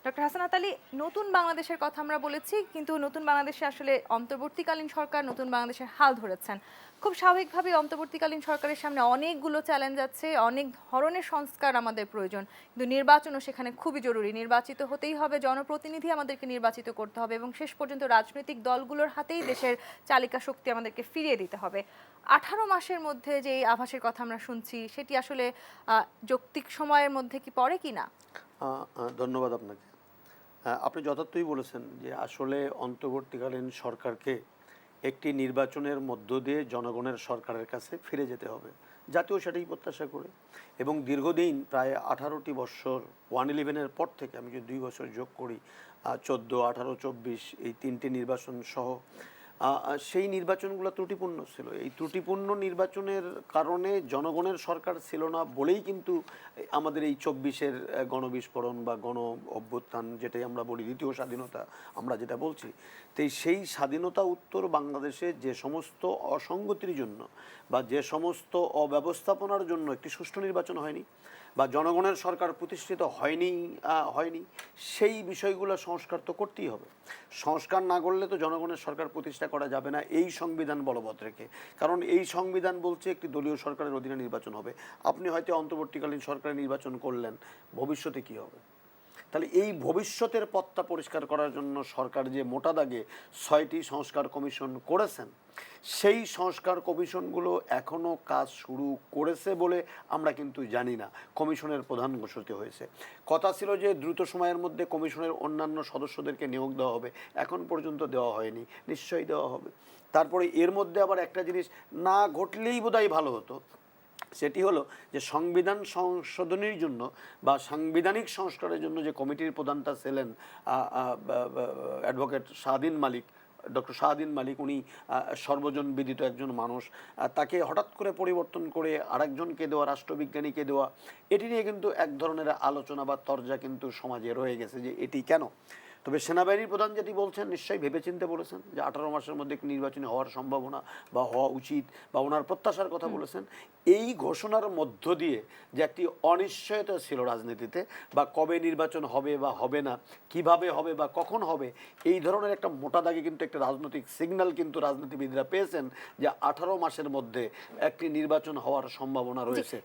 Doctor Hasnat Ali, নতুন বাংলাদেশের কথা আমরা বলেছি, কিন্তু নতুন বাংলাদেশে আসলে অন্তর্বর্তীকালীন সরকার নতুন বাংলাদেশের হাল ধরেছেন। খুব স্বাভাবিকভাবে অন্তর্বর্তীকালীন সরকারের সামনে অনেকগুলো চ্যালেঞ্জ আছে, অনেক ধরনের সংস্কার আমাদের প্রয়োজন, কিন্তু নির্বাচনও সেখানে খুবই জরুরি। নির্বাচিত হতেই হবে, জনপ্রতিনিধি আমাদেরকে নির্বাচিত করতে হবে এবং শেষ পর্যন্ত রাজনৈতিক দলগুলোর হাতেই দেশের চালিকা শক্তি আমাদেরকে ফিরিয়ে দিতে হবে। 18 মাসের মধ্যে যে এই আভাসের কথা আমরা শুনছি, সেটি আসলে যৌক্তিক সময়ের মধ্যে কি পড়ে কি না? ধন্যবাদ আপনাকে। আপনি যথার্থই বলেছেন যে আসলে অন্তর্বর্তীকালীন সরকারকে একটি নির্বাচনের মধ্য দিয়ে জনগণের সরকারের কাছে ফিরে যেতে হবে, জাতীয় সেটাই প্রত্যাশা করে। এবং দীর্ঘদিন প্রায় 18টি বৎসর 111-এর পর থেকে আমি যদি 2 বছর যোগ করি, 14, 18, 24 এই 3টে নির্বাচন সহ সেই নির্বাচনগুলো ত্রুটিপূর্ণ ছিল। এই ত্রুটিপূর্ণ নির্বাচনের কারণে জনগণের সরকার ছিল না বলেই কিন্তু আমাদের এই 24-এর গণবিস্ফোরণ বা গণ অভ্যুত্থান, যেটাই আমরা বলি দ্বিতীয় স্বাধীনতা আমরা যেটা বলছি। তো সেই স্বাধীনতা উত্তর বাংলাদেশে যে সমস্ত অসঙ্গতির জন্য বা যে সমস্ত অব্যবস্থাপনার জন্য একটি সুষ্ঠু নির্বাচন হয়নি বা জনগণের সরকার প্রতিষ্ঠিত হয়নি সেই বিষয়গুলো সংস্কার তো করতেই হবে। সংস্কার না করলে তো জনগণের সরকার প্রতিষ্ঠা করা যাবে না এই সংবিধান বলবৎ রেখে। কারণ এই সংবিধান বলছে একটি দলীয় সরকারের অধীনে নির্বাচন হবে। আপনি হয়তো অন্তর্বর্তীকালীন সরকারের নির্বাচন করলেন, ভবিষ্যতে কী হবে? তাহলে এই ভবিষ্যতের পথটা পরিষ্কার করার জন্য সরকার যে মোটা দাগে 6টি সংস্কার কমিশন করেছেন, সেই সংস্কার কমিশনগুলো এখনও কাজ শুরু করেছে বলে আমরা কিন্তু জানি না। কমিশনের প্রধান ঘোষিত হয়েছে, কথা ছিল যে দ্রুত সময়ের মধ্যে কমিশনের অন্যান্য সদস্যদেরকে নিয়োগ দেওয়া হবে, এখন পর্যন্ত দেওয়া হয়নি, নিশ্চয়ই দেওয়া হবে। তারপরে এর মধ্যে আবার একটা জিনিস না ঘটলেই বোধহয় ভালো হতো, সেটি হলো যে সংবিধান সংশোধনীর জন্য বা সাংবিধানিক সংস্কারের জন্য যে কমিটির প্রধানটা ছিলেন অ্যাডভোকেট শাহদিন মালিক, ডক্টর শাহদিন মালিক, উনি সর্বজন বিদিত একজন মানুষ, তাকে হঠাৎ করে পরিবর্তন করে আরেকজনকে দেওয়া, রাষ্ট্রবিজ্ঞানীকে দেওয়া, এটি নিয়ে কিন্তু এক ধরনের আলোচনা বা তরজা কিন্তু সমাজে রয়ে গেছে যে এটি কেন। তবে সেনাবাহিনীর প্রধান যেটি বলছেন, নিশ্চয়ই ভেবেচিন্তে বলেছেন যে 18 মাসের মধ্যে একটি নির্বাচনী হওয়ার সম্ভাবনা বা হওয়া উচিত বা ওনার প্রত্যাশার কথা বলেছেন। এই ঘোষণার মধ্য দিয়ে যে একটি অনিশ্চয়তা ছিল রাজনীতিতে, বা কবে নির্বাচন হবে বা হবে না, কিভাবে হবে বা কখন হবে, এই ধরনের একটা মোটা দাগে কিন্তু একটা রাজনৈতিক সিগন্যাল কিন্তু রাজনীতিবিদরা পেয়েছেন যে 18 মাসের মধ্যে একটি নির্বাচন হওয়ার সম্ভাবনা রয়েছে।